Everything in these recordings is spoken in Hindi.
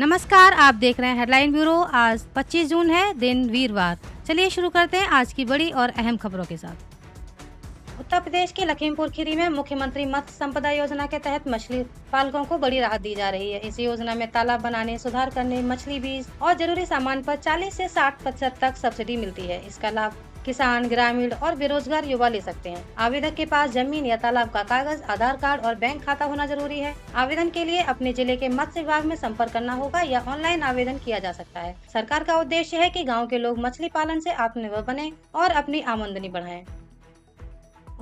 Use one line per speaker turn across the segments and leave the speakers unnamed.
नमस्कार, आप देख रहे हैं हेडलाइन ब्यूरो। आज 25 जून है, दिन वीरवार। चलिए शुरू करते हैं आज की बड़ी और अहम खबरों के साथ। उत्तर प्रदेश के लखीमपुर खीरी में मुख्यमंत्री मत्स्य संपदा योजना के तहत मछली पालकों को बड़ी राहत दी जा रही है। इस योजना में तालाब बनाने, सुधार करने, मछली बीज और जरूरी सामान पर 40 से 60% तक सब्सिडी मिलती है। इसका लाभ किसान, ग्रामीण और बेरोजगार युवा ले सकते हैं। आवेदक के पास जमीन या तालाब का कागज, आधार कार्ड और बैंक खाता होना जरूरी है। आवेदन के लिए अपने जिले के मत्स्य विभाग में संपर्क करना होगा या ऑनलाइन आवेदन किया जा सकता है। सरकार का उद्देश्य है कि गाँव के लोग मछली पालन से आत्मनिर्भर बने और अपनी आमदनी बढ़ाएं।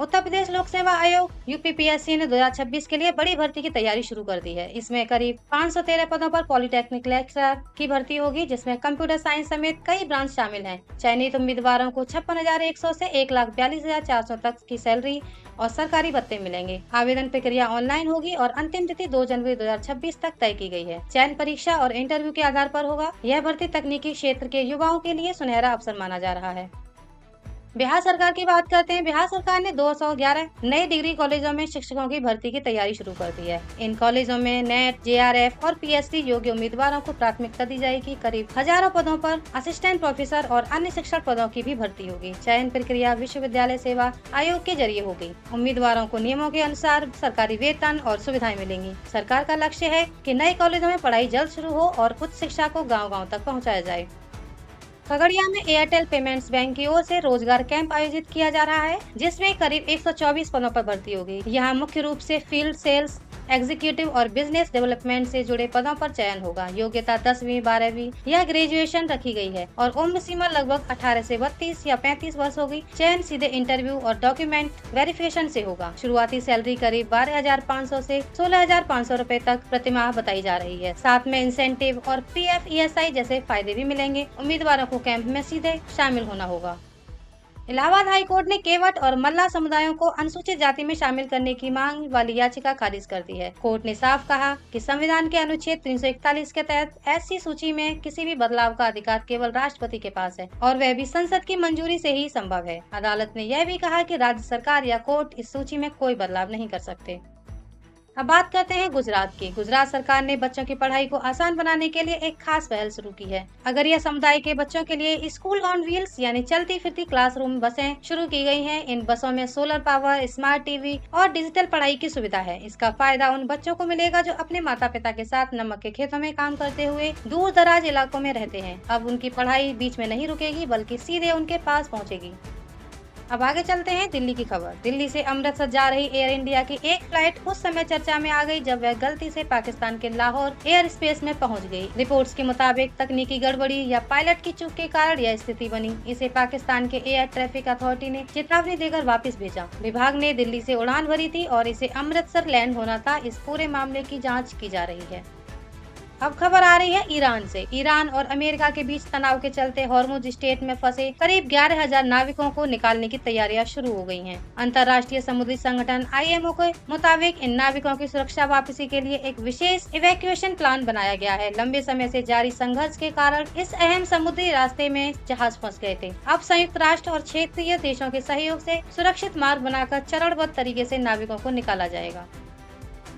उत्तर प्रदेश लोक सेवा आयोग यूपीपीएससी ने 2026 के लिए बड़ी भर्ती की तैयारी शुरू कर दी है। इसमें करीब 513 पदों पर पॉलिटेक्निक लेक्चरर की भर्ती होगी, जिसमें कंप्यूटर साइंस समेत कई ब्रांच शामिल हैं। चयनित उम्मीदवारों को 56,100 से 1,42,400 तक की सैलरी और सरकारी भत्ते मिलेंगे। आवेदन प्रक्रिया ऑनलाइन होगी और अंतिम तिथि 2 जनवरी 2026 तक तय की गई है। चयन परीक्षा और इंटरव्यू के आधार पर होगा। यह भर्ती तकनीकी क्षेत्र के युवाओं के लिए सुनहरा अवसर माना जा रहा है। बिहार सरकार की बात करते हैं। बिहार सरकार ने 211 नए डिग्री कॉलेजों में शिक्षकों की भर्ती की तैयारी शुरू कर दी है। इन कॉलेजों में नेट, जेआरएफ और पीएचडी योग्य उम्मीदवारों को प्राथमिकता दी जाएगी। करीब हजारों पदों पर असिस्टेंट प्रोफेसर और अन्य शिक्षक पदों की भी भर्ती होगी। चयन प्रक्रिया विश्वविद्यालय सेवा आयोग के जरिए होगी। उम्मीदवारों को नियमों के अनुसार सरकारी वेतन और सुविधाएं मिलेंगी। सरकार का लक्ष्य है कि नए कॉलेजों में पढ़ाई जल्द शुरू हो और उच्च शिक्षा को गाँव-गाँव तक पहुँचाया जाए। खगड़िया में एयरटेल पेमेंट्स बैंक की ओर से रोजगार कैंप आयोजित किया जा रहा है, जिसमें करीब 124 पदों पर भर्ती होगी। यहाँ मुख्य रूप से फील्ड सेल्स, एग्जीक्यूटिव और बिजनेस डेवलपमेंट से जुड़े पदों पर चयन होगा। योग्यता 10वीं, 12वीं या ग्रेजुएशन रखी गई है और उम्र सीमा लगभग 18 से 32 या 35 वर्ष होगी। चयन सीधे इंटरव्यू और डॉक्यूमेंट वेरिफिकेशन से होगा। शुरुआती सैलरी करीब 12,500 से 16,500 रूपए तक प्रतिमाह बताई जा रही है। साथ में इंसेंटिव और पीएफ, ईएसआई जैसे फायदे भी मिलेंगे। उम्मीदवारों को कैंप में सीधे शामिल होना होगा। इलाहाबाद हाई कोर्ट ने केवट और मल्ला समुदायों को अनुसूचित जाति में शामिल करने की मांग वाली याचिका खारिज कर दी है। कोर्ट ने साफ कहा कि संविधान के अनुच्छेद 341 के तहत एससी सूची में किसी भी बदलाव का अधिकार केवल राष्ट्रपति के पास है और वह भी संसद की मंजूरी से ही संभव है। अदालत ने यह भी कहा कि राज्य सरकार या कोर्ट इस सूची में कोई बदलाव नहीं कर सकते। अब बात करते हैं गुजरात की। गुजरात सरकार ने बच्चों की पढ़ाई को आसान बनाने के लिए एक खास पहल शुरू की है। अगरिया समुदाय के बच्चों के लिए स्कूल ऑन व्हील्स यानी चलती फिरती क्लासरूम बसें शुरू की गई हैं। इन बसों में सोलर पावर, स्मार्ट टीवी और डिजिटल पढ़ाई की सुविधा है। इसका फायदा उन बच्चों को मिलेगा जो अपने माता पिता के साथ नमक के खेतों में काम करते हुए दूर दराज इलाकों में रहते हैं। अब उनकी पढ़ाई बीच में नहीं रुकेगी, बल्कि सीधे उनके पास पहुँचेगी। अब आगे चलते हैं दिल्ली की खबर। दिल्ली से अमृतसर जा रही एयर इंडिया की एक फ्लाइट उस समय चर्चा में आ गई जब वह गलती से पाकिस्तान के लाहौर एयर स्पेस में पहुंच गई। रिपोर्ट्स के मुताबिक तकनीकी गड़बड़ी या पायलट की चूक के कारण यह स्थिति बनी। इसे पाकिस्तान के एयर ट्रैफिक अथॉरिटी ने चेतावनी देकर वापस भेजा। विभाग ने दिल्ली से उड़ान भरी थी और इसे अमृतसर लैंड होना था। इस पूरे मामले की जाँच की जा रही है। अब खबर आ रही है ईरान से। ईरान और अमेरिका के बीच तनाव के चलते हॉर्मुज स्ट्रेट में फंसे करीब 11,000 नाविकों को निकालने की तैयारियां शुरू हो गई हैं। अंतर्राष्ट्रीय समुद्री संगठन आईएमओ के मुताबिक इन नाविकों की सुरक्षा वापसी के लिए एक विशेष इवैक्यूएशन प्लान बनाया गया है। लंबे समय से जारी संघर्ष के कारण इस अहम समुद्री रास्ते में जहाज फंस गए थे। अब संयुक्त राष्ट्र और क्षेत्रीय देशों के सहयोग से सुरक्षित मार्ग बनाकर चरणबद्ध तरीके से नाविकों को निकाला जाएगा।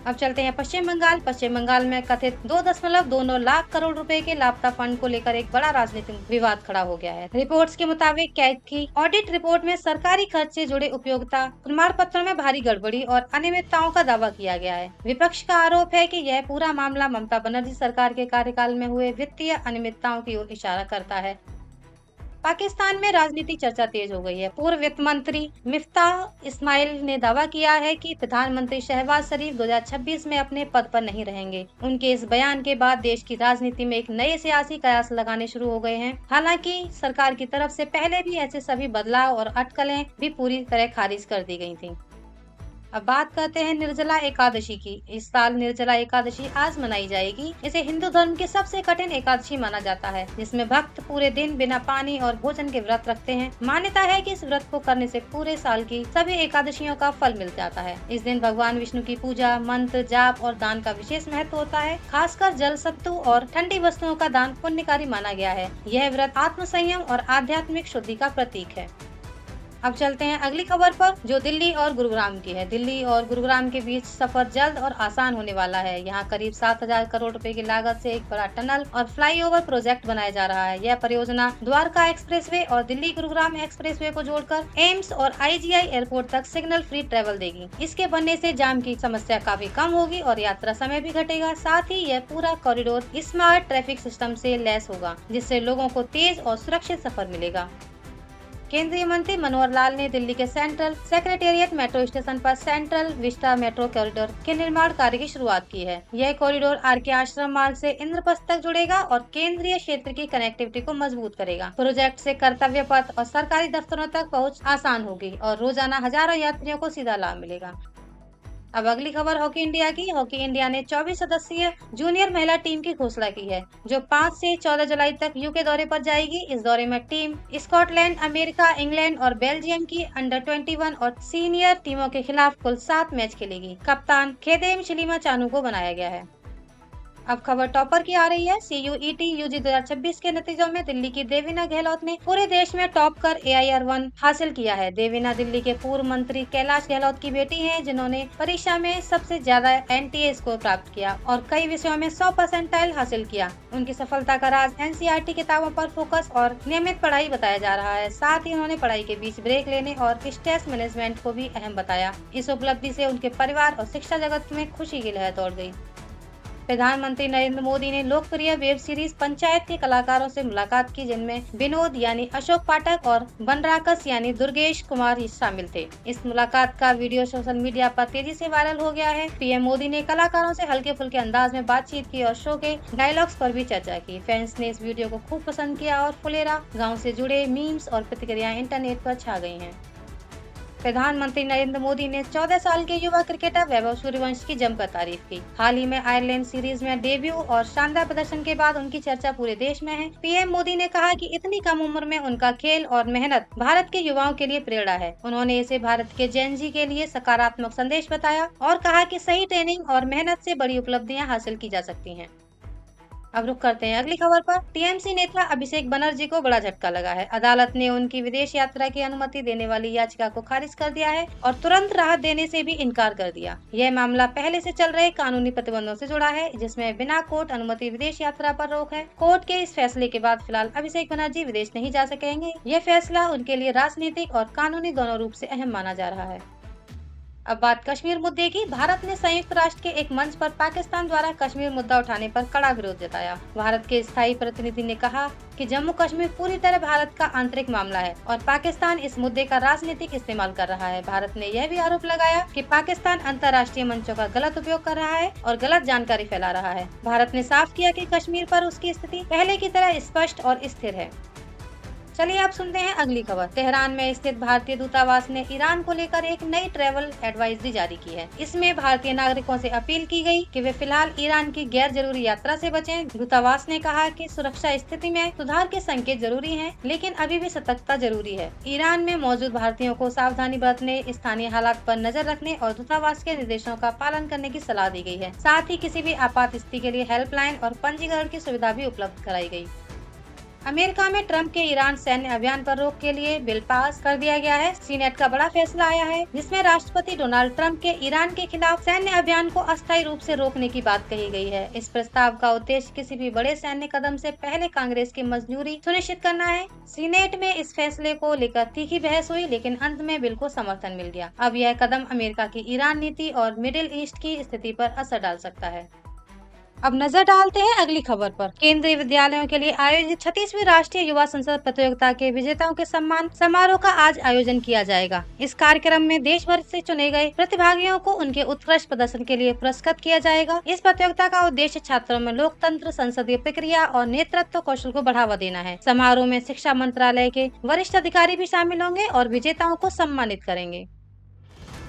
अब चलते हैं पश्चिम बंगाल। पश्चिम बंगाल में कथित 2.29 लाख करोड़ रुपए के लापता फंड को लेकर एक बड़ा राजनीतिक विवाद खड़ा हो गया है। रिपोर्ट्स के मुताबिक कैग की ऑडिट रिपोर्ट में सरकारी खर्च से जुड़े उपयोगिता प्रमाण पत्रों में भारी गड़बड़ी और अनियमितताओं का दावा किया गया है। विपक्ष का आरोप है कि यह पूरा मामला ममता बनर्जी सरकार के कार्यकाल में हुए वित्तीय अनियमितताओं की ओर इशारा करता है। पाकिस्तान में राजनीतिक चर्चा तेज हो गई है। पूर्व वित्त मंत्री मिफ्ताह इस्माइल ने दावा किया है कि प्रधानमंत्री शहबाज शरीफ 2026 में अपने पद पर नहीं रहेंगे। उनके इस बयान के बाद देश की राजनीति में एक नए सियासी कयास लगाने शुरू हो गए हैं। हालांकि सरकार की तरफ से पहले भी ऐसे सभी बदलाव और अटकलें भी पूरी तरह खारिज कर दी गई थी। अब बात करते हैं निर्जला एकादशी की। इस साल निर्जला एकादशी आज मनाई जाएगी। इसे हिंदू धर्म की सबसे कठिन एकादशी माना जाता है, जिसमें भक्त पूरे दिन बिना पानी और भोजन के व्रत रखते हैं। मान्यता है कि इस व्रत को करने से पूरे साल की सभी एकादशियों का फल मिल जाता है। इस दिन भगवान विष्णु की पूजा, मंत्र जाप और दान का विशेष महत्व होता है। खासकर जल, सत्तू और ठंडी वस्तुओं का दान पुण्यकारी माना गया है। यह व्रत आत्म संयम और आध्यात्मिक शुद्धि का प्रतीक है। अब चलते हैं अगली खबर पर, जो दिल्ली और गुरुग्राम की है। दिल्ली और गुरुग्राम के बीच सफर जल्द और आसान होने वाला है। यहाँ करीब 7,000 करोड़ रुपए की लागत से एक बड़ा टनल और फ्लाईओवर प्रोजेक्ट बनाया जा रहा है। यह परियोजना द्वारका एक्सप्रेसवे और दिल्ली गुरुग्राम एक्सप्रेसवे को जोड़कर एम्स और IGI एयरपोर्ट तक सिग्नल फ्री ट्रेवल देगी। इसके बनने से जाम की समस्या काफी कम होगी और यात्रा समय भी घटेगा। साथ ही यह पूरा कॉरिडोर स्मार्ट ट्रैफिक सिस्टम से लैस होगा, जिससे लोगों को तेज और सुरक्षित सफर मिलेगा। केंद्रीय मंत्री मनोहर लाल ने दिल्ली के सेंट्रल सेक्रेटेरिएट मेट्रो स्टेशन पर सेंट्रल विस्टा मेट्रो कॉरिडोर के निर्माण कार्य की शुरुआत की है। यह कॉरिडोर RK आश्रम मार्ग से इंद्रप्रस्थ तक जुड़ेगा और केंद्रीय क्षेत्र की कनेक्टिविटी को मजबूत करेगा। प्रोजेक्ट से कर्तव्य पथ और सरकारी दफ्तरों तक पहुंच आसान होगी और रोजाना हजारों यात्रियों को सीधा लाभ मिलेगा। अब अगली खबर हॉकी इंडिया की। हॉकी इंडिया ने 24 सदस्यीय जूनियर महिला टीम की घोषणा की है, जो 5 से 14 जुलाई तक UK दौरे पर जाएगी। इस दौरे में टीम स्कॉटलैंड, अमेरिका, इंग्लैंड और बेल्जियम की अंडर-21 और सीनियर टीमों के खिलाफ कुल 7 मैच खेलेगी। कप्तान खेदेम शिलीमा चानू को बनाया गया है। अब खबर टॉपर की आ रही है। CUET UG 2026 के नतीजों में दिल्ली की देवीना गहलोत ने पूरे देश में टॉप कर AIR1 हासिल किया है। देवीना दिल्ली के पूर्व मंत्री कैलाश गहलोत की बेटी हैं, जिन्होंने परीक्षा में सबसे ज्यादा NTA स्कोर प्राप्त किया और कई विषयों में 100 परसेंटाइल हासिल किया। उनकी सफलता का राज NCERT किताबों पर फोकस और नियमित पढ़ाई बताया जा रहा है। साथ ही उन्होंने पढ़ाई के बीच ब्रेक लेने और स्ट्रेस मैनेजमेंट को भी अहम बताया। इस उपलब्धि से उनके परिवार और शिक्षा जगत में खुशी की लहर दौड़ गई। प्रधानमंत्री नरेंद्र मोदी ने लोकप्रिय वेब सीरीज पंचायत के कलाकारों से मुलाकात की, जिनमें विनोद यानी अशोक पाठक और बनराकस यानी दुर्गेश कुमार शामिल थे। इस मुलाकात का वीडियो सोशल मीडिया पर तेजी से वायरल हो गया है। PM मोदी ने कलाकारों से हल्के फुल्के अंदाज में बातचीत की और शो के डायलॉग्स पर भी चर्चा की। फैंस ने इस वीडियो को खूब पसंद किया और फुलेरा गाँव से जुड़े मीम्स और प्रतिक्रियाएं इंटरनेट पर छा गई है। प्रधानमंत्री नरेंद्र मोदी ने 14 साल के युवा क्रिकेटर वैभव सूर्यवंशी की जमकर तारीफ की। हाल ही में आयरलैंड सीरीज में डेब्यू और शानदार प्रदर्शन के बाद उनकी चर्चा पूरे देश में है। PM मोदी ने कहा कि इतनी कम उम्र में उनका खेल और मेहनत भारत के युवाओं के लिए प्रेरणा है। उन्होंने इसे भारत के जेन जी के लिए सकारात्मक संदेश बताया और कहा कि सही ट्रेनिंग और मेहनत से बड़ी उपलब्धियां हासिल की जा सकती हैं। अब रुक करते हैं अगली खबर पर। TMC नेता अभिषेक बनर्जी को बड़ा झटका लगा है। अदालत ने उनकी विदेश यात्रा की अनुमति देने वाली याचिका को खारिज कर दिया है और तुरंत राहत देने से भी इनकार कर दिया। यह मामला पहले से चल रहे कानूनी प्रतिबंधों से जुड़ा है, जिसमें बिना कोर्ट अनुमति विदेश यात्रा पर रोक है। कोर्ट के इस फैसले के बाद फिलहाल अभिषेक बनर्जी विदेश नहीं जा सकेंगे। यह फैसला उनके लिए राजनीतिक और कानूनी दोनों रूप से अहम माना जा रहा है। अब बात कश्मीर मुद्दे की। भारत ने संयुक्त राष्ट्र के एक मंच पर पाकिस्तान द्वारा कश्मीर मुद्दा उठाने पर कड़ा विरोध जताया। भारत के स्थायी प्रतिनिधि ने कहा कि जम्मू कश्मीर पूरी तरह भारत का आंतरिक मामला है और पाकिस्तान इस मुद्दे का राजनीतिक इस्तेमाल कर रहा है। भारत ने यह भी आरोप लगाया कि पाकिस्तान अंतर्राष्ट्रीय मंचों का गलत उपयोग कर रहा है और गलत जानकारी फैला रहा है। भारत ने साफ किया कि कश्मीर पर उसकी स्थिति पहले की तरह स्पष्ट और स्थिर है। चलिए आप सुनते हैं अगली खबर। तेहरान में स्थित भारतीय दूतावास ने ईरान को लेकर एक नई ट्रैवल एडवाइजरी जारी की है। इसमें भारतीय नागरिकों से अपील की गई कि वे फिलहाल ईरान की गैर जरूरी यात्रा से बचें। दूतावास ने कहा कि सुरक्षा स्थिति में सुधार के संकेत जरूरी हैं, लेकिन अभी भी सतर्कता जरूरी है। ईरान में मौजूद भारतीयों को सावधानी बरतने, स्थानीय हालात पर नजर रखने और दूतावास के निर्देशों का पालन करने की सलाह दी गई है। साथ ही किसी भी आपात स्थिति के लिए हेल्पलाइन और पंजीकरण की सुविधा भी उपलब्ध कराई गई। अमेरिका में ट्रंप के ईरान सैन्य अभियान पर रोक के लिए बिल पास कर दिया गया है। सीनेट का बड़ा फैसला आया है, जिसमें राष्ट्रपति डोनाल्ड ट्रंप के ईरान के खिलाफ सैन्य अभियान को अस्थायी रूप से रोकने की बात कही गई है। इस प्रस्ताव का उद्देश्य किसी भी बड़े सैन्य कदम से पहले कांग्रेस की मंजूरी सुनिश्चित करना है। सीनेट में इस फैसले को लेकर तीखी बहस हुई, लेकिन अंत में बिल को समर्थन मिल गया। अब यह कदम अमेरिका की ईरान नीति और मिडिल ईस्ट की स्थिति पर असर डाल सकता है। अब नजर डालते हैं अगली खबर पर। केंद्रीय विद्यालयों के लिए आयोजित 36वीं राष्ट्रीय युवा संसद प्रतियोगिता के विजेताओं के सम्मान समारोह का आज आयोजन किया जाएगा। इस कार्यक्रम में देश भर से चुने गए प्रतिभागियों को उनके उत्कृष्ट प्रदर्शन के लिए पुरस्कृत किया जाएगा। इस प्रतियोगिता का उद्देश्य छात्रों में लोकतंत्र, संसदीय प्रक्रिया और नेतृत्व कौशल को बढ़ावा देना है। समारोह में शिक्षा मंत्रालय के वरिष्ठ अधिकारी भी शामिल होंगे और विजेताओं को सम्मानित करेंगे।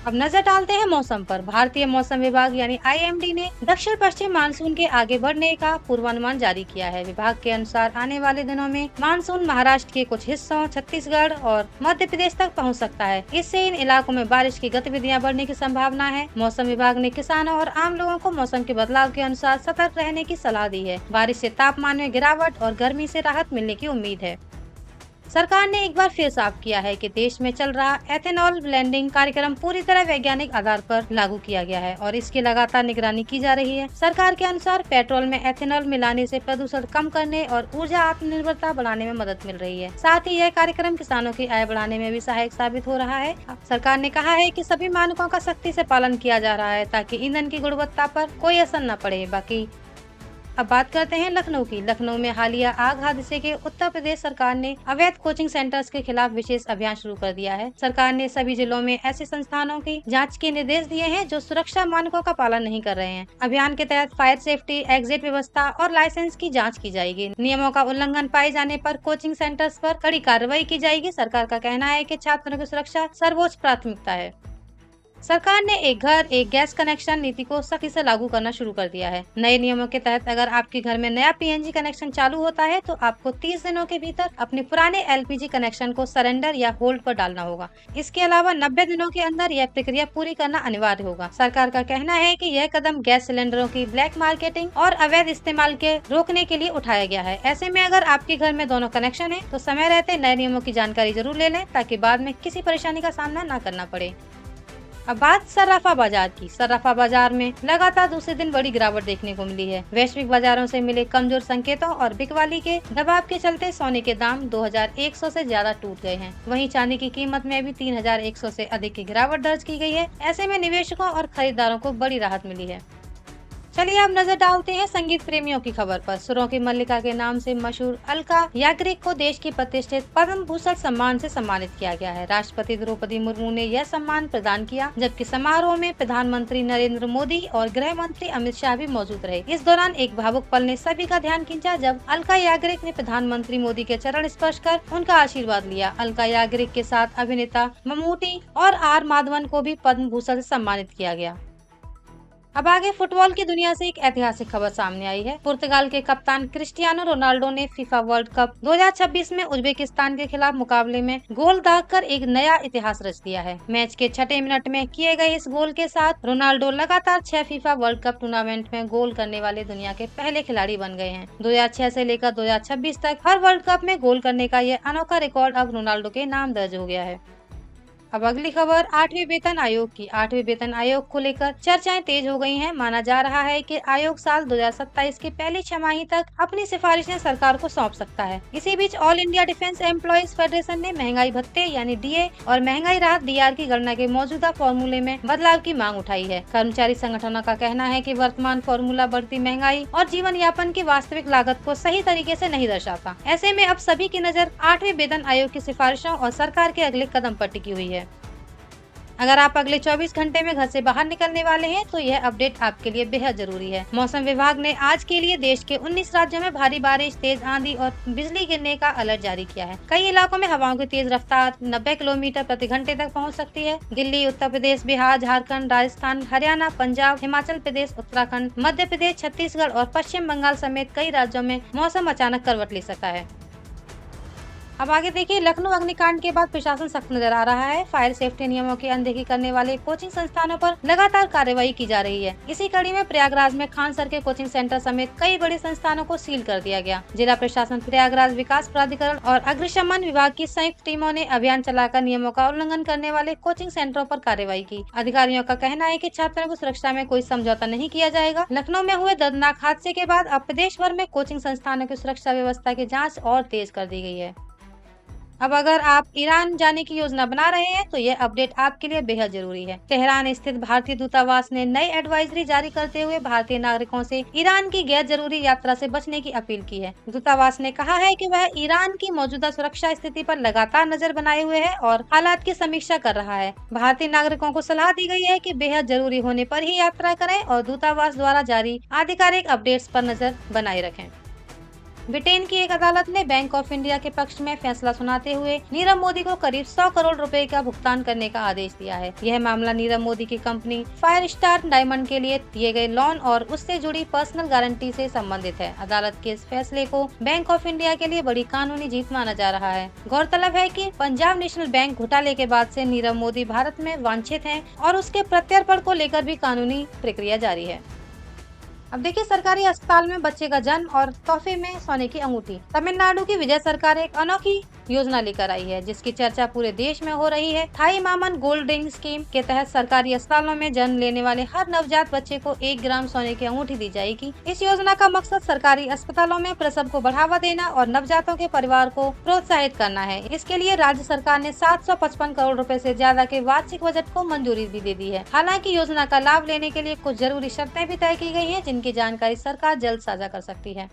अब नजर डालते हैं मौसम पर। भारतीय मौसम विभाग यानी IMD ने दक्षिण पश्चिम मानसून के आगे बढ़ने का पूर्वानुमान जारी किया है। विभाग के अनुसार आने वाले दिनों में मानसून महाराष्ट्र के कुछ हिस्सों, छत्तीसगढ़ और मध्य प्रदेश तक पहुंच सकता है। इससे इन इलाकों में बारिश की गतिविधियां बढ़ने की संभावना है। मौसम विभाग ने किसानों और आम लोगों को मौसम के बदलाव के अनुसार सतर्क रहने की सलाह दी है। बारिश से तापमान में गिरावट और गर्मी से राहत मिलने की उम्मीद है। सरकार ने एक बार फिर साफ किया है कि देश में चल रहा एथेनॉल ब्लेंडिंग कार्यक्रम पूरी तरह वैज्ञानिक आधार पर लागू किया गया है और इसकी लगातार निगरानी की जा रही है। सरकार के अनुसार पेट्रोल में एथेनॉल मिलाने से प्रदूषण कम करने और ऊर्जा आत्मनिर्भरता बढ़ाने में मदद मिल रही है। साथ ही यह कार्यक्रम किसानों की आय बढ़ाने में भी सहायक साबित हो रहा है। सरकार ने कहा है कि सभी मानकों का सख्ती से पालन किया जा रहा है ताकि ईंधन की गुणवत्ता पर कोई असर न पड़े। अब बात करते हैं लखनऊ की। लखनऊ में हालिया आग हादसे के उत्तर प्रदेश सरकार ने अवैध कोचिंग सेंटर्स के खिलाफ विशेष अभियान शुरू कर दिया है। सरकार ने सभी जिलों में ऐसे संस्थानों की जांच के निर्देश दिए हैं जो सुरक्षा मानकों का पालन नहीं कर रहे हैं। अभियान के तहत फायर सेफ्टी, एग्जिट व्यवस्था और लाइसेंस की जाँच की जाएगी। नियमों का उल्लंघन पाए जाने पर कोचिंग सेंटर्स पर कड़ी कार्रवाई की जाएगी। सरकार का कहना है कि छात्रों की सुरक्षा सर्वोच्च प्राथमिकता है। सरकार ने एक घर एक गैस कनेक्शन नीति को सख्ती से लागू करना शुरू कर दिया है। नए नियमों के तहत अगर आपके घर में नया पीएनजी कनेक्शन चालू होता है तो आपको 30 दिनों के भीतर अपने पुराने एलपीजी कनेक्शन को सरेंडर या होल्ड पर डालना होगा। इसके अलावा 90 दिनों के अंदर यह प्रक्रिया पूरी करना अनिवार्य होगा। सरकार का कहना है कि यह कदम गैस सिलेंडरों की ब्लैक मार्केटिंग और अवैध इस्तेमाल के रोकने के लिए उठाया गया है। ऐसे में अगर आपके घर में दोनों कनेक्शन है तो समय रहते नए नियमों की जानकारी जरूर ले लें ताकि बाद में किसी परेशानी का सामना न करना पड़े। अब बात सर्राफा बाजार की। सर्राफा बाजार में लगातार दूसरे दिन बड़ी गिरावट देखने को मिली है। वैश्विक बाजारों से मिले कमजोर संकेतों और बिकवाली के दबाव के चलते सोने के दाम 2100 से ज्यादा टूट गए हैं। वहीं चांदी की कीमत में भी 3100 से अधिक की गिरावट दर्ज की गई है। ऐसे में निवेशकों और खरीदारों को बड़ी राहत मिली है। चलिए अब नजर डालते हैं संगीत प्रेमियों की खबर पर। सुरों की मल्लिका के नाम से मशहूर अलका याग्निक को देश के प्रतिष्ठित पद्म भूषण सम्मान से सम्मानित किया गया है। राष्ट्रपति द्रौपदी मुर्मू ने यह सम्मान प्रदान किया, जबकि समारोह में प्रधानमंत्री नरेंद्र मोदी और गृह मंत्री अमित शाह भी मौजूद रहे। इस दौरान एक भावुक पल ने सभी का ध्यान खींचा जब अलका याग्निक ने प्रधानमंत्री मोदी के चरण स्पर्श कर उनका आशीर्वाद लिया। अलका याग्निक के साथ अभिनेता ममूटी और आर माधवन को भी पद्म भूषण से सम्मानित किया गया। अब आगे फुटबॉल की दुनिया से एक ऐतिहासिक खबर सामने आई है। पुर्तगाल के कप्तान क्रिस्टियानो रोनाल्डो ने फीफा वर्ल्ड कप 2026 में उज्बेकिस्तान के खिलाफ मुकाबले में गोल दागकर एक नया इतिहास रच दिया है। मैच के 6 मिनट में किए गए इस गोल के साथ रोनाल्डो लगातार 6 फीफा वर्ल्ड कप टूर्नामेंट में गोल करने वाले दुनिया के पहले खिलाड़ी बन गए हैं। 2006 से लेकर 2026 तक हर वर्ल्ड कप में गोल करने का यह अनोखा रिकॉर्ड अब रोनाल्डो के नाम दर्ज हो गया है। अब अगली खबर 8वें वेतन आयोग की। 8वें वेतन आयोग को लेकर चर्चाएं तेज हो गई हैं। माना जा रहा है कि आयोग साल 2027 की पहली छमाही तक अपनी सिफारिशें सरकार को सौंप सकता है। इसी बीच all India defence employees federation ने महंगाई भत्ते यानी डीए और महंगाई राहत डीआर की गणना के मौजूदा फॉर्मूले में बदलाव की मांग उठाई है। कर्मचारी संगठनों का कहना है कि वर्तमान फॉर्मूला बढ़ती महंगाई और जीवन यापन की वास्तविक लागत को सही तरीके से नहीं दर्शाता। ऐसे में अब सभी की नजर 8वें वेतन आयोग की सिफारिशों और सरकार के अगले कदम पर टिकी हुई है। अगर आप अगले 24 घंटे में घर से बाहर निकलने वाले हैं तो यह अपडेट आपके लिए बेहद जरूरी है। मौसम विभाग ने आज के लिए देश के 19 राज्यों में भारी बारिश, तेज आंधी और बिजली गिरने का अलर्ट जारी किया है। कई इलाकों में हवाओं की तेज रफ्तार 90 किलोमीटर प्रति घंटे तक पहुंच सकती है। दिल्ली, उत्तर प्रदेश, बिहार, झारखंड, राजस्थान, हरियाणा, पंजाब, हिमाचल प्रदेश, उत्तराखंड, मध्य प्रदेश, छत्तीसगढ़ और पश्चिम बंगाल समेत कई राज्यों में मौसम अचानक करवट ले सकता है। अब आगे देखिए, लखनऊ अग्निकांड के बाद प्रशासन सख्त नजर आ रहा है। फायर सेफ्टी नियमों की अनदेखी करने वाले कोचिंग संस्थानों पर लगातार कार्रवाई की जा रही है। इसी कड़ी में प्रयागराज में खान सर के कोचिंग सेंटर समेत कई बड़े संस्थानों को सील कर दिया गया। जिला प्रशासन, प्रयागराज विकास प्राधिकरण और अग्निशमन विभाग की संयुक्त टीमों ने अभियान चलाकर नियमों का उल्लंघन करने वाले कोचिंग सेंटरों पर कार्रवाई की। अधिकारियों का कहना है कि छात्रों की सुरक्षा में कोई समझौता नहीं किया जाएगा। लखनऊ में हुए दर्दनाक हादसे के बाद अब प्रदेश भर में कोचिंग संस्थानों की सुरक्षा व्यवस्था की जाँच और तेज कर दी गई है। अब अगर आप ईरान जाने की योजना बना रहे हैं तो यह अपडेट आपके लिए बेहद जरूरी है। तेहरान स्थित भारतीय दूतावास ने नई एडवाइजरी जारी करते हुए भारतीय नागरिकों से ईरान की गैर जरूरी यात्रा से बचने की अपील की है। दूतावास ने कहा है कि वह ईरान की मौजूदा सुरक्षा स्थिति पर लगातार नजर बनाए हुए है और हालात की समीक्षा कर रहा है। भारतीय नागरिकों को सलाह दी गई है कि बेहद जरूरी होने पर ही यात्रा करें और दूतावास द्वारा जारी आधिकारिक अपडेट्स पर नजर बनाए रखें। ब्रिटेन की एक अदालत ने बैंक ऑफ इंडिया के पक्ष में फैसला सुनाते हुए नीरव मोदी को करीब 100 करोड़ रुपए का भुगतान करने का आदेश दिया है। यह मामला नीरव मोदी की कंपनी फायर स्टार डायमंड के लिए दिए गए लोन और उससे जुड़ी पर्सनल गारंटी से संबंधित है। अदालत के इस फैसले को बैंक ऑफ इंडिया के लिए बड़ी कानूनी जीत माना जा रहा है। गौरतलब है कि पंजाब नेशनल बैंक घोटाले के बाद से नीरव मोदी भारत में वांछित हैं और उसके प्रत्यर्पण को लेकर भी कानूनी प्रक्रिया जारी है। अब देखिए, सरकारी अस्पताल में बच्चे का जन्म और तोहफे में सोने की अंगूठी। तमिलनाडु की विजय सरकार एक अनोखी योजना लेकर आई है, जिसकी चर्चा पूरे देश में हो रही है। थाई मामन गोल्ड रिंग स्कीम के तहत सरकारी अस्पतालों में जन्म लेने वाले हर नवजात बच्चे को 1 ग्राम सोने की अंगूठी दी जाएगी। इस योजना का मकसद सरकारी अस्पतालों में प्रसव को बढ़ावा देना और नवजातों के परिवार को प्रोत्साहित करना है। इसके लिए राज्य सरकार ने 755 करोड़ रुपए से ज्यादा के वार्षिक बजट को मंजूरी भी दे दी है। हालांकि योजना का लाभ लेने के लिए कुछ जरूरी शर्तें भी तय की गई हैं, जिनकी जानकारी सरकार जल्द साझा कर सकती है।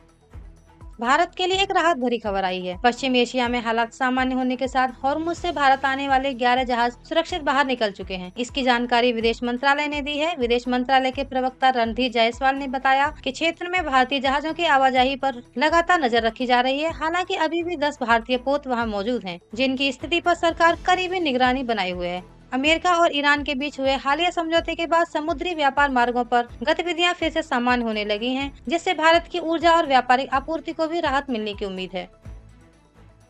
भारत के लिए एक राहत भरी खबर आई है। पश्चिम एशिया में हालात सामान्य होने के साथ हॉर्मुज से भारत आने वाले 11 जहाज सुरक्षित बाहर निकल चुके हैं। इसकी जानकारी विदेश मंत्रालय ने दी है। विदेश मंत्रालय के प्रवक्ता रणधीर जायसवाल ने बताया कि क्षेत्र में भारतीय जहाजों की आवाजाही पर लगातार नजर रखी जा रही है। हालांकि अभी भी 10 भारतीय पोत वहां मौजूद हैं, जिनकी स्थिति पर सरकार करीबी निगरानी बनाए हुए है। अमेरिका और ईरान के बीच हुए हालिया समझौते के बाद समुद्री व्यापार मार्गों पर गतिविधियां फिर से सामान्य होने लगी हैं, जिससे भारत की ऊर्जा और व्यापारिक आपूर्ति को भी राहत मिलने की उम्मीद है।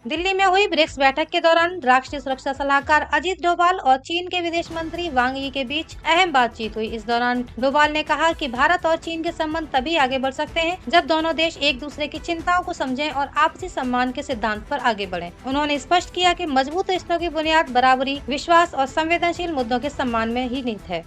दिल्ली में हुई ब्रिक्स बैठक के दौरान राष्ट्रीय सुरक्षा सलाहकार अजीत डोभाल और चीन के विदेश मंत्री वांग यी के बीच अहम बातचीत हुई। इस दौरान डोभाल ने कहा कि भारत और चीन के संबंध तभी आगे बढ़ सकते हैं जब दोनों देश एक दूसरे की चिंताओं को समझें और आपसी सम्मान के सिद्धांत पर आगे बढ़ें। उन्होंने स्पष्ट किया कि मजबूत रिश्तों की बुनियाद बराबरी, विश्वास और संवेदनशील मुद्दों के सम्मान में ही निहित है।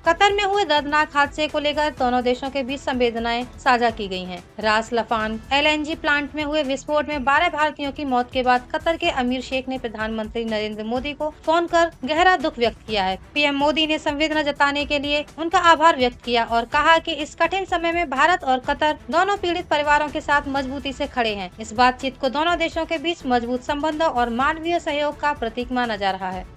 कतर में हुए दर्दनाक हादसे को लेकर दोनों देशों के बीच संवेदनाएं साझा की गई हैं। रास लफान LNG प्लांट में हुए विस्फोट में 12 भारतीयों की मौत के बाद कतर के अमीर शेख ने प्रधानमंत्री नरेंद्र मोदी को फोन कर गहरा दुख व्यक्त किया है। PM मोदी ने संवेदना जताने के लिए उनका आभार व्यक्त किया और कहा कि इस कठिन समय में भारत और कतर दोनों पीड़ित परिवारों के साथ मजबूती से खड़े हैं। इस बातचीत को दोनों देशों के बीच मजबूत संबंधों और मानवीय सहयोग का प्रतीक माना जा रहा है।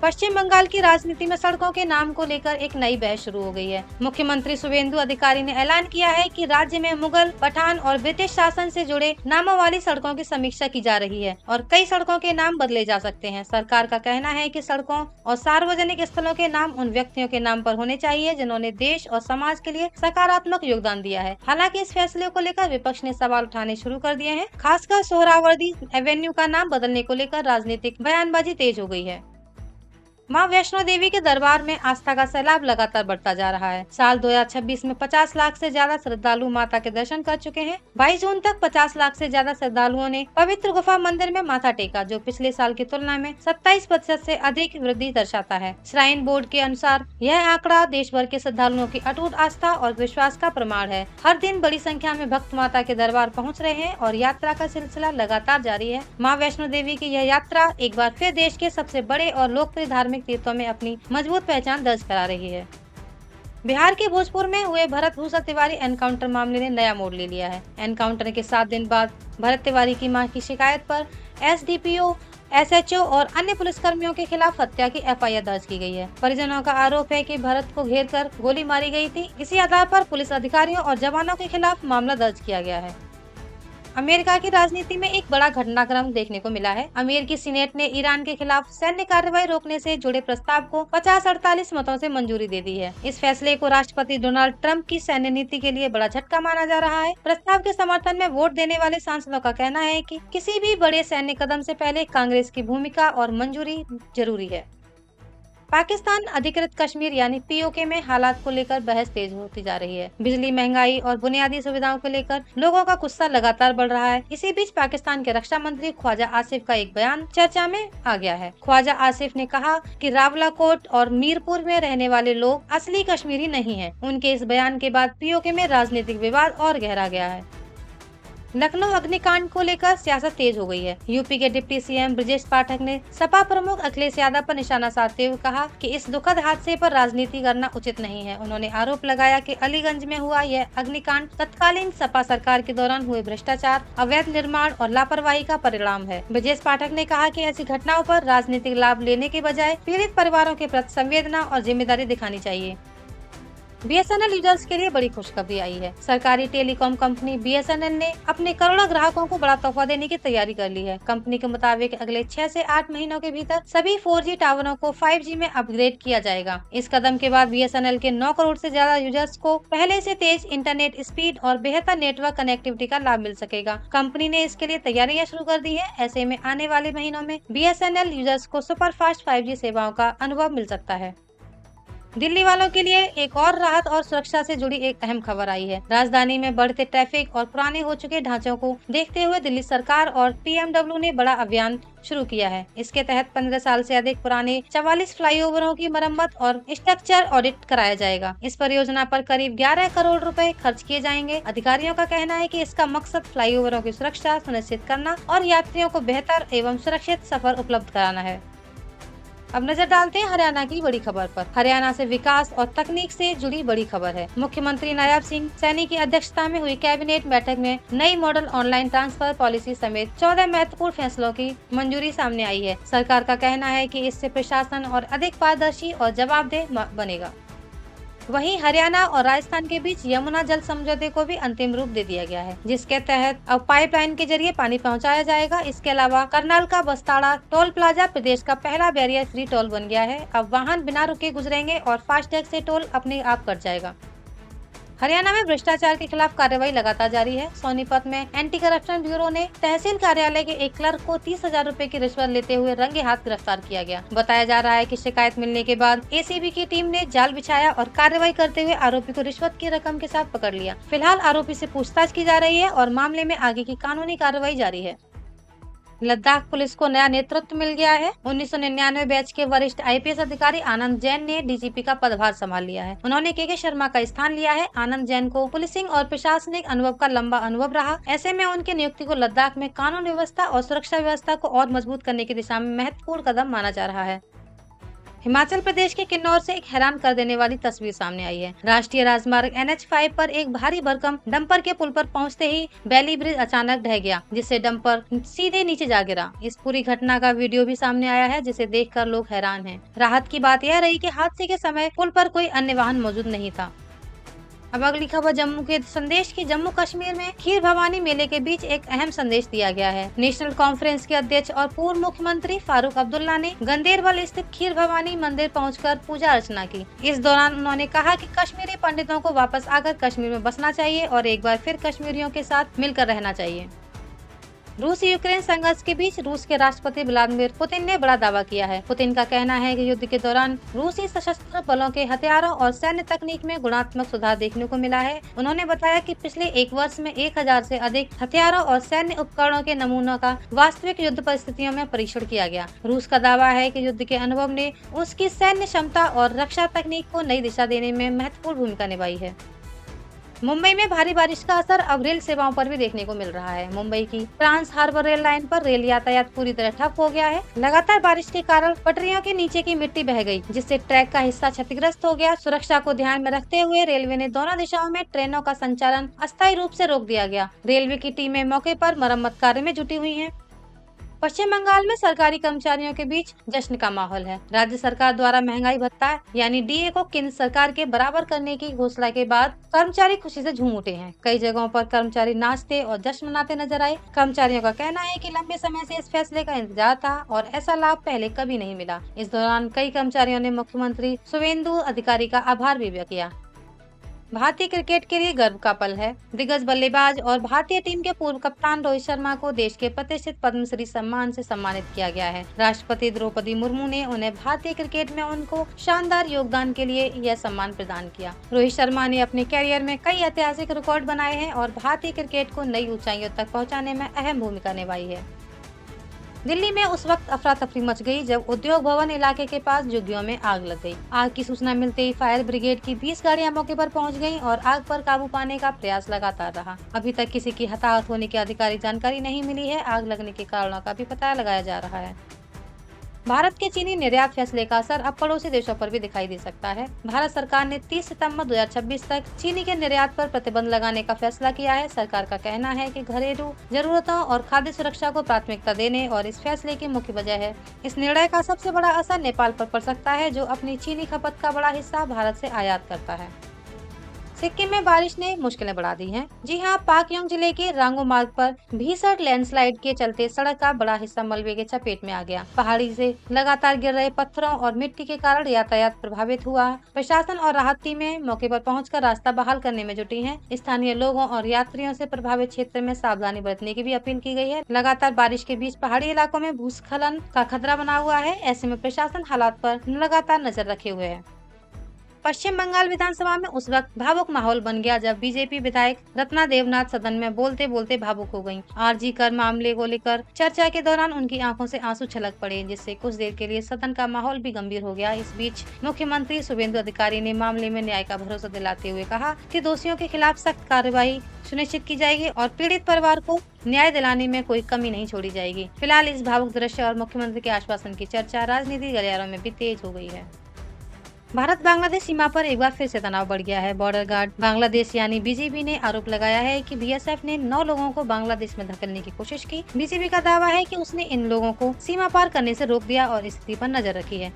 पश्चिम बंगाल की राजनीति में सड़कों के नाम को लेकर एक नई बहस शुरू हो गई है। मुख्यमंत्री शुभेंदु अधिकारी ने ऐलान किया है कि राज्य में मुगल, पठान और ब्रिटिश शासन से जुड़े नामों वाली सड़कों की समीक्षा की जा रही है और कई सड़कों के नाम बदले जा सकते हैं। सरकार का कहना है कि सड़कों और सार्वजनिक स्थलों के नाम उन व्यक्तियों के नाम पर होने चाहिए जिन्होंने देश और समाज के लिए सकारात्मक योगदान दिया है। हालांकि इस फैसले को लेकर विपक्ष ने सवाल उठाने शुरू कर दिए हैं। खासकर सोहरावर्दी एवेन्यू का नाम बदलने को लेकर राजनीतिक बयानबाजी तेज हो गई है। मां वैष्णो देवी के दरबार में आस्था का सैलाब लगातार बढ़ता जा रहा है। साल 2026 में 50 लाख से ज्यादा श्रद्धालु माता के दर्शन कर चुके हैं। 22 जून तक 50 लाख से ज्यादा श्रद्धालुओं ने पवित्र गुफा मंदिर में माथा टेका, जो पिछले साल की तुलना में 27% से अधिक वृद्धि दर्शाता है। श्राइन बोर्ड के अनुसार यह आंकड़ा देश भर के श्रद्धालुओं की अटूट आस्था और विश्वास का प्रमाण है। हर दिन बड़ी संख्या में भक्त माता के दरबार पहुँच रहे हैं और यात्रा का सिलसिला लगातार जारी है। मां वैष्णो देवी की यह यात्रा एक बार फिर देश के सबसे बड़े और लोकप्रिय धार्मिक तीर्थों में अपनी मजबूत पहचान दर्ज करा रही है। बिहार के भोजपुर में हुए भरत भूषण तिवारी एनकाउंटर मामले ने नया मोड़ ले लिया है। एनकाउंटर के 7 दिन बाद भरत तिवारी की मां की शिकायत पर SDPO, SHO और अन्य पुलिसकर्मियों के खिलाफ हत्या की FIR दर्ज की गई है। परिजनों का आरोप है कि भरत को घेर कर गोली मारी गई थी। इसी आधार पर पुलिस अधिकारियों और जवानों के खिलाफ मामला दर्ज किया गया है। अमेरिका की राजनीति में एक बड़ा घटनाक्रम देखने को मिला है। अमेरिकी सीनेट ने ईरान के खिलाफ सैन्य कार्रवाई रोकने से जुड़े प्रस्ताव को 50-48 मतों से मंजूरी दे दी है। इस फैसले को राष्ट्रपति डोनाल्ड ट्रंप की सैन्य नीति के लिए बड़ा झटका माना जा रहा है। प्रस्ताव के समर्थन में वोट देने वाले सांसदों का कहना है कि किसी भी बड़े सैन्य कदम से पहले कांग्रेस की भूमिका और मंजूरी जरूरी है। पाकिस्तान अधिकृत कश्मीर यानी POK में हालात को लेकर बहस तेज होती जा रही है। बिजली, महंगाई और बुनियादी सुविधाओं को लेकर लोगों का गुस्सा लगातार बढ़ रहा है। इसी बीच पाकिस्तान के रक्षा मंत्री ख्वाजा आसिफ का एक बयान चर्चा में आ गया है। ख्वाजा आसिफ ने कहा कि रावलाकोट और मीरपुर में रहने वाले लोग असली कश्मीरी नहीं हैं। उनके इस बयान के बाद POK में राजनीतिक विवाद और गहरा गया है। लखनऊ अग्निकांड को लेकर सियासत तेज हो गई है। यूपी के डिप्टी CM ब्रजेश पाठक ने सपा प्रमुख अखिलेश यादव पर निशाना साधते हुए कहा कि इस दुखद हादसे पर राजनीति करना उचित नहीं है। उन्होंने आरोप लगाया कि अलीगंज में हुआ यह अग्निकांड तत्कालीन सपा सरकार के दौरान हुए भ्रष्टाचार, अवैध निर्माण और लापरवाही का परिणाम है। ब्रजेश पाठक ने कहा कि ऐसी घटनाओं पर राजनीतिक लाभ लेने के बजाय पीड़ित परिवारों के प्रति संवेदना और जिम्मेदारी दिखानी चाहिए। BSNL यूजर्स के लिए बड़ी खुशखबरी आई है। सरकारी टेलीकॉम कंपनी BSNL ने अपने करोड़ों ग्राहकों को बड़ा तोहफा देने की तैयारी कर ली है। कंपनी के मुताबिक अगले 6 से 8 महीनों के भीतर सभी 4G टावरों को 5G में अपग्रेड किया जाएगा। इस कदम के बाद BSNL के 9 करोड़ से ज्यादा यूजर्स को पहले से तेज इंटरनेट स्पीड और बेहतर नेटवर्क कनेक्टिविटी का लाभ मिल सकेगा। कंपनी ने इसके लिए तैयारियां शुरू कर दी है। ऐसे में आने वाले महीनों में BSNL यूजर्स को सुपर फास्ट 5G सेवाओं का अनुभव मिल सकता है। दिल्ली वालों के लिए एक और राहत और सुरक्षा से जुड़ी एक अहम खबर आई है। राजधानी में बढ़ते ट्रैफिक और पुराने हो चुके ढांचों को देखते हुए दिल्ली सरकार और पीएमडब्ल्यू ने बड़ा अभियान शुरू किया है। इसके तहत 15 साल से अधिक पुराने 44 फ्लाईओवरों की मरम्मत और स्ट्रक्चर ऑडिट कराया जाएगा। इस परियोजना पर करीब 11 करोड़ रुपए खर्च किए जाएंगे। अधिकारियों का कहना है कि इसका मकसद फ्लाईओवरों की सुरक्षा सुनिश्चित करना और यात्रियों को बेहतर एवं सुरक्षित सफर उपलब्ध कराना है। अब नजर डालते हैं हरियाणा की बड़ी खबर पर। हरियाणा से विकास और तकनीक से जुड़ी बड़ी खबर है। मुख्यमंत्री नायब सिंह सैनी की अध्यक्षता में हुई कैबिनेट बैठक में नई मॉडल ऑनलाइन ट्रांसफर पॉलिसी समेत 14 महत्वपूर्ण फैसलों की मंजूरी सामने आई है। सरकार का कहना है कि इससे प्रशासन और अधिक पारदर्शी और जवाबदेह बनेगा। वहीं हरियाणा और राजस्थान के बीच यमुना जल समझौते को भी अंतिम रूप दे दिया गया है, जिसके तहत अब पाइपलाइन के जरिए पानी पहुंचाया जाएगा। इसके अलावा करनाल का बस्ताड़ा टोल प्लाजा प्रदेश का पहला बैरियर फ्री टोल बन गया है। अब वाहन बिना रुके गुजरेंगे और फास्टैग से टोल अपने आप कट जाएगा। हरियाणा में भ्रष्टाचार के खिलाफ कार्रवाई लगातार जारी है। सोनीपत में एंटी करप्शन ब्यूरो ने तहसील कार्यालय के एक क्लर्क को 30,000 रुपए की रिश्वत लेते हुए रंगे हाथ गिरफ्तार किया गया। बताया जा रहा है कि शिकायत मिलने के बाद एसीबी की टीम ने जाल बिछाया और कार्रवाई करते हुए आरोपी को रिश्वत की रकम के साथ पकड़ लिया। फिलहाल आरोपी से पूछताछ की जा रही है और मामले में आगे की कानूनी कार्रवाई जारी है। लद्दाख पुलिस को नया नेतृत्व मिल गया है। 1999 बैच के वरिष्ठ आईपीएस अधिकारी आनंद जैन ने डीजीपी का पदभार संभाल लिया है। उन्होंने केके शर्मा का स्थान लिया है। आनंद जैन को पुलिसिंग और प्रशासनिक अनुभव का लंबा अनुभव रहा। ऐसे में उनकी नियुक्ति को लद्दाख में कानून व्यवस्था और सुरक्षा व्यवस्था को और मजबूत करने की दिशा में महत्वपूर्ण कदम माना जा रहा है। हिमाचल प्रदेश के किन्नौर से एक हैरान कर देने वाली तस्वीर सामने आई है। राष्ट्रीय राजमार्ग NH5 पर एक भारी भरकम डंपर के पुल पर पहुंचते ही बैली ब्रिज अचानक ढह गया, जिससे डंपर सीधे नीचे जा गिरा। इस पूरी घटना का वीडियो भी सामने आया है, जिसे देखकर लोग हैरान हैं। राहत की बात यह रही कि हादसे के समय पुल पर कोई अन्य वाहन मौजूद नहीं था। अब अगली खबर जम्मू के संदेश की। जम्मू कश्मीर में खीर भवानी मेले के बीच एक अहम संदेश दिया गया है। नेशनल कॉन्फ्रेंस के अध्यक्ष और पूर्व मुख्यमंत्री फारूक अब्दुल्ला ने गंदेरबल स्थित खीर भवानी मंदिर पहुंचकर पूजा अर्चना की। इस दौरान उन्होंने कहा कि कश्मीरी पंडितों को वापस आकर कश्मीर में बसना चाहिए और एक बार फिर कश्मीरियों के साथ मिलकर रहना चाहिए। रूस यूक्रेन संघर्ष के बीच रूस के राष्ट्रपति व्लादिमीर पुतिन ने बड़ा दावा किया है। पुतिन का कहना है कि युद्ध के दौरान रूसी सशस्त्र बलों के हथियारों और सैन्य तकनीक में गुणात्मक सुधार देखने को मिला है। उन्होंने बताया कि पिछले एक वर्ष में 1000 से अधिक हथियारों और सैन्य उपकरणों के नमूनों का वास्तविक युद्ध परिस्थितियों में परीक्षण किया गया। रूस का दावा है कि युद्ध के अनुभव ने उसकी सैन्य क्षमता और रक्षा तकनीक को नई दिशा देने में महत्वपूर्ण भूमिका निभाई है। मुंबई में भारी बारिश का असर अब रेल सेवाओं पर भी देखने को मिल रहा है। मुंबई की ट्रांस हार्बर रेल लाइन पर रेल यातायात पूरी तरह ठप हो गया है। लगातार बारिश के कारण पटरियों के नीचे की मिट्टी बह गई, जिससे ट्रैक का हिस्सा क्षतिग्रस्त हो गया। सुरक्षा को ध्यान में रखते हुए रेलवे ने दोनों दिशाओं में ट्रेनों का संचालन अस्थायी रूप से रोक दिया गया। रेलवे की टीमें मौके पर मरम्मत कार्य में जुटी हुई हैं। पश्चिम बंगाल में सरकारी कर्मचारियों के बीच जश्न का माहौल है। राज्य सरकार द्वारा महंगाई भत्ता यानी डीए को केंद्र सरकार के बराबर करने की घोषणा के बाद कर्मचारी खुशी से झूम उठे हैं। कई जगहों पर कर्मचारी नाचते और जश्न मनाते नजर आए। कर्मचारियों का कहना है कि लंबे समय से इस फैसले का इंतजार था और ऐसा लाभ पहले कभी नहीं मिला। इस दौरान कई कर्मचारियों ने मुख्यमंत्री शुवेंदु अधिकारी का आभार भी व्यक्त किया। भारतीय क्रिकेट के लिए गर्व का पल है। दिग्गज बल्लेबाज और भारतीय टीम के पूर्व कप्तान रोहित शर्मा को देश के प्रतिष्ठित पद्मश्री सम्मान से सम्मानित किया गया है। राष्ट्रपति द्रौपदी मुर्मू ने उन्हें भारतीय क्रिकेट में उनको शानदार योगदान के लिए यह सम्मान प्रदान किया। रोहित शर्मा ने अपने कैरियर में कई ऐतिहासिक रिकॉर्ड बनाए हैं और भारतीय क्रिकेट को नई ऊंचाइयों तक पहुँचाने में अहम भूमिका निभाई है। दिल्ली में उस वक्त अफरा तफरी मच गई जब उद्योग भवन इलाके के पास झुग्गियों में आग लग गई। आग की सूचना मिलते ही फायर ब्रिगेड की 20 गाड़ियां मौके पर पहुंच गईं और आग पर काबू पाने का प्रयास लगातार रहा। अभी तक किसी की हताहत होने की आधिकारिक जानकारी नहीं मिली है। आग लगने के कारणों का भी पता लगाया जा रहा है। भारत के चीनी निर्यात फैसले का असर अब पड़ोसी देशों पर भी दिखाई दे सकता है। भारत सरकार ने 30 सितंबर 2026 तक चीनी के निर्यात पर प्रतिबंध लगाने का फैसला किया है। सरकार का कहना है कि घरेलू जरूरतों और खाद्य सुरक्षा को प्राथमिकता देने और इस फैसले की मुख्य वजह है। इस निर्णय का सबसे बड़ा असर नेपाल पर पड़ सकता है, जो अपनी चीनी खपत का बड़ा हिस्सा भारत से आयात करता है। सिक्किम में बारिश ने मुश्किलें बढ़ा दी हैं। जी हां, पाकयोंग जिले के रांगो मार्ग पर भीषण लैंडस्लाइड के चलते सड़क का बड़ा हिस्सा मलबे के चपेट में आ गया। पहाड़ी से लगातार गिर रहे पत्थरों और मिट्टी के कारण यातायात प्रभावित हुआ। प्रशासन और राहत टीमें मौके पर पहुंचकर रास्ता बहाल करने में जुटी हैं। स्थानीय लोगों और यात्रियों से प्रभावित क्षेत्र में सावधानी बरतने की भी अपील की गई है। लगातार बारिश के बीच पहाड़ी इलाकों में भूस्खलन का खतरा बना हुआ है। ऐसे में प्रशासन हालात पर लगातार नजर रखे हुए है। पश्चिम बंगाल विधानसभा में उस वक्त भावुक माहौल बन गया जब बीजेपी विधायक रत्ना देवनाथ सदन में बोलते बोलते भावुक हो गयीं। आरजी कर मामले को लेकर चर्चा के दौरान उनकी आंखों से आंसू छलक पड़े, जिससे कुछ देर के लिए सदन का माहौल भी गंभीर हो गया। इस बीच मुख्यमंत्री शुभेंदु अधिकारी ने मामले में न्याय का भरोसा दिलाते हुए कहा कि दोषियों के खिलाफ सख्त कार्रवाई सुनिश्चित की जाएगी और पीड़ित परिवार को न्याय दिलाने में कोई कमी नहीं छोड़ी जाएगी। फिलहाल इस भावुक दृश्य और मुख्यमंत्री के आश्वासन की चर्चा राजनीतिक गलियारों में भी तेज हो गई है। भारत बांग्लादेश सीमा पर एक बार फिर से तनाव बढ़ गया है। बॉर्डर गार्ड बांग्लादेश यानी बीजीबी ने आरोप लगाया है कि बीएसएफ ने 9 लोगों को बांग्लादेश में धकेलने की कोशिश की। बीजीबी का दावा है कि उसने इन लोगों को सीमा पार करने से रोक दिया और स्थिति पर नजर रखी है।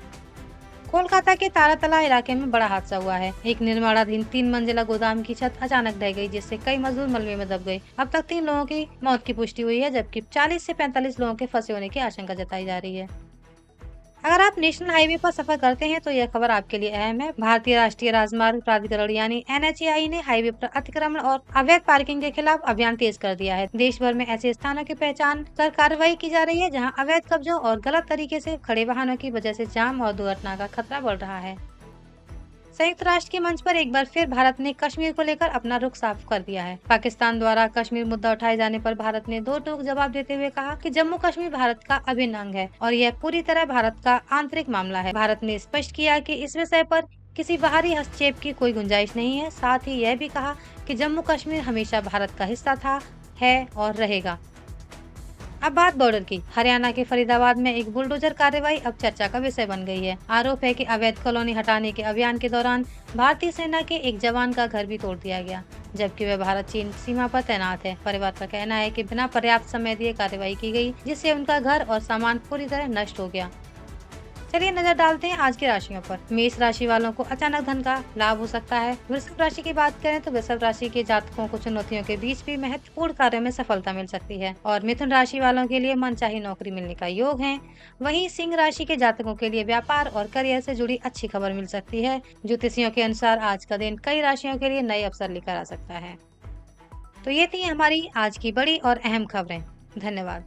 कोलकाता के तारातला इलाके में बड़ा हादसा हुआ है। एक निर्माणाधीन 3 मंजिला गोदाम की छत अचानक ढह गई, जिससे कई मजदूर मलबे में दब गए। अब तक 3 लोगों की मौत की पुष्टि हुई है, जबकि 40 से 45 लोगों के फंसे होने की आशंका जताई जा रही है। अगर आप नेशनल हाईवे पर सफर करते हैं तो यह खबर आपके लिए अहम है। भारतीय राष्ट्रीय राजमार्ग प्राधिकरण यानी NHAI ने हाईवे पर अतिक्रमण और अवैध पार्किंग के खिलाफ अभियान तेज कर दिया है। देश भर में ऐसे स्थानों की पहचान कर कार्रवाई की जा रही है जहां अवैध कब्जों और गलत तरीके से खड़े वाहनों की वजह से जाम और दुर्घटना का खतरा बढ़ रहा है। संयुक्त राष्ट्र के मंच पर एक बार फिर भारत ने कश्मीर को लेकर अपना रुख साफ कर दिया है। पाकिस्तान द्वारा कश्मीर मुद्दा उठाए जाने पर भारत ने दो टूक जवाब देते हुए कहा कि जम्मू कश्मीर भारत का अभिन्न अंग है और यह पूरी तरह भारत का आंतरिक मामला है। भारत ने स्पष्ट किया कि इस विषय पर किसी बाहरी हस्तक्षेप की कोई गुंजाइश नहीं है। साथ ही यह भी कहा कि जम्मू कश्मीर हमेशा भारत का हिस्सा था, है और रहेगा। अब बात बॉर्डर की। हरियाणा के फरीदाबाद में एक बुलडोजर कार्रवाई अब चर्चा का विषय बन गई है। आरोप है कि अवैध कॉलोनी हटाने के अभियान के दौरान भारतीय सेना के एक जवान का घर भी तोड़ दिया गया, जबकि वह भारत चीन सीमा पर तैनात है। परिवार का कहना है कि बिना पर्याप्त समय दिए कार्रवाई की गई, जिससे उनका घर और सामान पूरी तरह नष्ट हो गया। चलिए नजर डालते हैं आज की राशियों पर। मेष राशि वालों को अचानक धन का लाभ हो सकता है। वृषभ राशि की बात करें तो वृषभ राशि के जातकों को चुनौतियों के बीच भी महत्वपूर्ण कार्यों में सफलता मिल सकती है और मिथुन राशि वालों के लिए मनचाही नौकरी मिलने का योग है। वहीं सिंह राशि के जातकों के लिए व्यापार और करियर से जुड़ी अच्छी खबर मिल सकती है। ज्योतिषियों के अनुसार आज का दिन कई राशियों के लिए नए अवसर लेकर आ सकता है। तो ये थी हमारी आज की बड़ी और अहम खबरें। धन्यवाद।